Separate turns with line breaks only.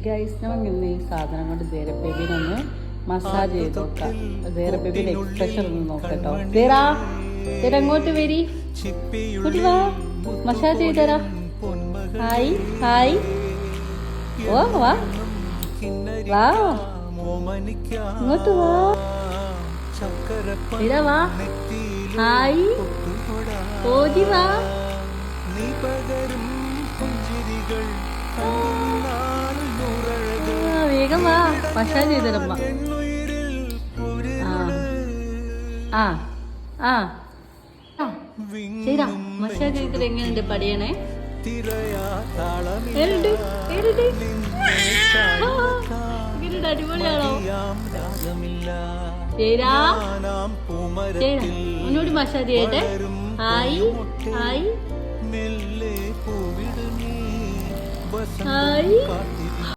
Guys നമുക്ക് ഇന്ന് ഈ സാധനം കൊണ്ട് സേറ ബേബിനൊന്ന് മസാജ് ചെയ്ത് നോക്കാം. സേറ ബേബിയുടെ എക്സ്പ്രഷൻ ഒന്ന് നോക്കട്ടോ. സേറാ അങ്ങോട്ട് വരി, ഇങ്ങോട്ട് വാ, മസാജ് ചെയ്ത് തരാ. ഹായ് ഹായ്, ഓ വാ വാ, ഇങ്ങോട്ട് വാ, സീറ വാ, ഹായ്, ഓടി വാ. വേഗം വാ, മസാജ് ചെയ്തരമ്മ. ആ ആ ആ ശരിയാ, മസാജ് ചെയ്തിട്ട് എങ്ങനെയുണ്ട് പടിയണേ? അടിപൊളിയാണോ? ശരിയാ ശരിയാ, ഒന്നുകൂടി മസാജ് ചെയ്യട്ടെ. Hi hi hi.